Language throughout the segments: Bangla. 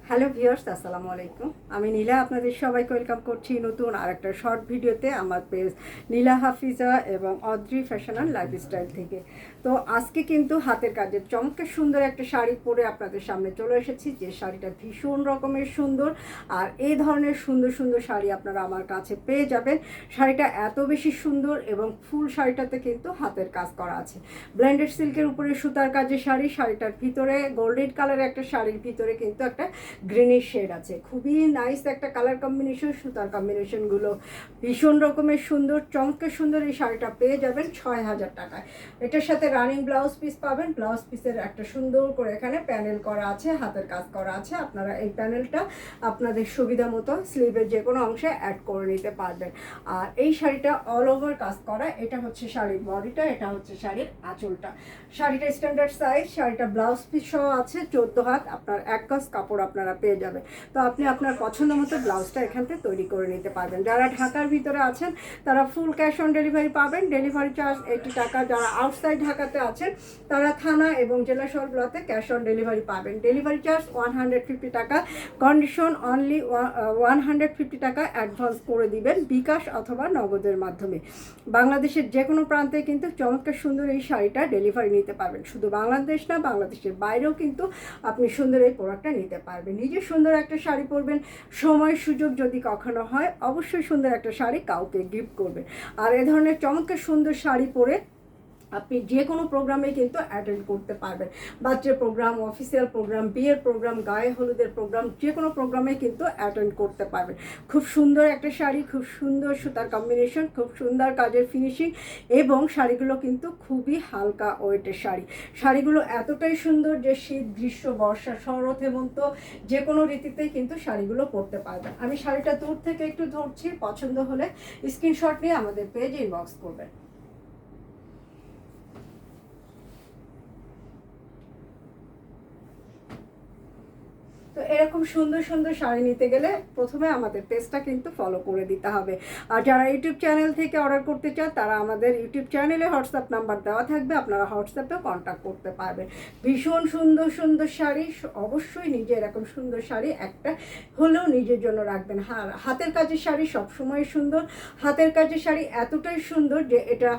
হ্যালো ভিউয়ার্স, আসসালামু আলাইকুম। আমি নীলা, আপনাদের সবাইকে ওয়েলকাম করছি নতুন আরেকটা শর্ট ভিডিওতে আমার পেজ নীলা হাফিজা এবং অদ্রি ফ্যাশন অ্যান্ড লাইফস্টাইল থেকে। তো আজকে কিন্তু হাতের কাজের চমৎকার সুন্দর একটা শাড়ি পরে আপনাদের সামনে চলে এসেছি, যে শাড়িটা ভীষণ রকমের সুন্দর। আর এই ধরনের সুন্দর সুন্দর শাড়ি আপনারা আমার কাছে পেয়ে যাবেন। শাড়িটা এত বেশি সুন্দর এবং ফুল শাড়িটাতে কিন্তু হাতের কাজ করা আছে। ব্লেন্ডেড সিল্কের উপরে সুতার কাজের শাড়ি, শাড়িটার ভিতরে গোল্ডেন কালারের একটা শাড়ির ভিতরে কিন্তু একটা গ্রিনিশ শেড আছে। খুবই নাইস একটা কালার কম্বিনেশন, সুতার কম্বিনেশনগুলো ভীষণ রকমের সুন্দর, চমৎকার সুন্দর। এই শাড়িটা পেয়ে যাবেন 6,000 টাকায়। এটার সাথে রানিং ব্লাউজ পিস পাবেন। ব্লাউজ পিসের একটা সুন্দর করে এখানে প্যানেল করা আছে, হাতের কাজ করা আছে। আপনারা এই প্যানেলটা আপনাদের সুবিধা মতো স্লিভের যে কোনো অংশে অ্যাড করে নিতে পারবেন। আর এই শাড়িটা অল ওভার কাজ করা। এটা হচ্ছে শাড়ির বডিটা, এটা হচ্ছে শাড়ির আঁচলটা। শাড়িটা স্ট্যান্ডার্ড সাইজ, শাড়িটা ব্লাউজ পিস সহ আছে 14 হাত। আপনার এক গজ কাপড় আপনারা পেয়ে যাবেন। তো আপনি আপনার পছন্দ মতো ব্লাউজটা এখান থেকে তৈরি করে নিতে পারবেন। যারা ঢাকার ভিতরে আছেন তারা ফুল ক্যাশ অন ডেলিভারি পাবেন, ডেলিভারি চার্জ 80 টাকা। যারা আউটসাইড ঢাকাতে আছেন তারা থানা এবং জেলা শহরগুলোতে ক্যাশ অন ডেলিভারি পাবেন। ডেলিভারি চার্জ 150 টাকা, কন্ডিশন অনলি 150 টাকা অ্যাডভান্স করে দিবেন বিকাশ অথবা নগদের মাধ্যমে। বাংলাদেশের যে কোনো প্রান্তে কিন্তু চমৎকার সুন্দর এই শাড়িটা ডেলিভারি নিতে পারবেন। শুধু বাংলাদেশ না, বাংলাদেশের বাইরেও কিন্তু আপনি সুন্দর এই প্রোডাক্টটা নিতে পারবেন। নিজে সুন্দর একটা শাড়ি পরবেন, সময় সুযোগ যদি কখনো হয় অবশ্যই সুন্দর একটা শাড়ি কাউকে গিফট করবেন। আর এ ধরনের চমৎকার সুন্দর শাড়ি পরে আপনি যে কোনো প্রোগ্রামে কিন্তু অ্যাটেন্ড করতে পারবেন। বাচ্চার প্রোগ্রাম, অফিসিয়াল প্রোগ্রাম, বিয়ের প্রোগ্রাম, গায়ে হলুদের প্রোগ্রাম, যে কোনো প্রোগ্রামে কিন্তু অ্যাটেন্ড করতে পারবেন। খুব সুন্দর একটা শাড়ি, খুব সুন্দর সুতার কম্বিনেশন, খুব সুন্দর কাজের ফিনিশিং এবং শাড়িগুলো কিন্তু খুবই হালকা ওয়েটের শাড়ি। শাড়িগুলো এতটাই সুন্দর যে শীত, গ্রীষ্ম, বর্ষা, শরৎ, হেমন্ত যে কোনো ঋতুতেই কিন্তু শাড়িগুলো পরতে পারবেন। আমি শাড়িটা দূর থেকে একটু ধরছি, পছন্দ হলে স্ক্রিনশট নিয়ে আমাদের পেজে ইনবক্স করবেন। তো এরকম সুন্দর সুন্দর শাড়ি নিতে গেলে প্রথমে আমাদের পেজটা কিন্তু ফলো করে দিতে হবে। আর যারা ইউটিউব চ্যানেল থেকে অর্ডার করতে চান তারা আমাদের ইউটিউব চ্যানেলে হোয়াটসঅ্যাপ নাম্বার দেওয়া থাকবে, আপনারা হোয়াটসঅ্যাপেও কন্ট্যাক্ট করতে পারবেন। ভীষণ সুন্দর সুন্দর শাড়ি, অবশ্যই নিজে এরকম সুন্দর শাড়ি একটা হলেও নিজের জন্য রাখবেন। হাতের কাজের শাড়ি সবসময় সুন্দর। হাতের কাজের শাড়ি এতটাই সুন্দর যে এটা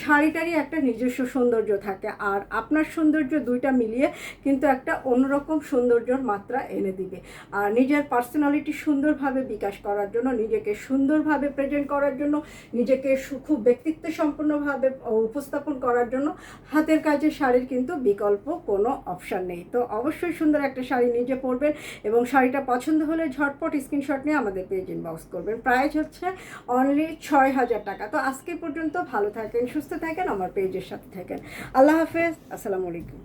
শাড়িটারই একটা নিজস্ব সৌন্দর্য থাকে। আর আপনার সৌন্দর্য দুইটা মিলিয়ে কিন্তু একটা অন্যরকম সৌন্দর্যর মাত্রা এনে দিবে। আর নিজের পার্সোনালিটি সুন্দরভাবে বিকাশ করার জন্য, নিজেকে সুন্দরভাবে প্রেজেন্ট করার জন্য, নিজেকে খুব ব্যক্তিত্ব সম্পন্নভাবে উপস্থাপন করার জন্য হাতের কাজের শাড়ির কিন্তু বিকল্প কোনো অপশান নেই। তো অবশ্যই সুন্দর একটা শাড়ি নিজে পরবেন এবং শাড়িটা পছন্দ হলে ঝটপট স্ক্রিনশট নিয়ে আমাদের পেজ ইনবক্স করবেন। প্রাইস হচ্ছে অনলি 6,000 টাকা। তো আজকে পর্যন্ত ভালো থাকেন, সুস্থ থাকেন, আমার পেজের সাথে থাকেন। আল্লাহ হাফেজ, আসসালামু আলাইকুম।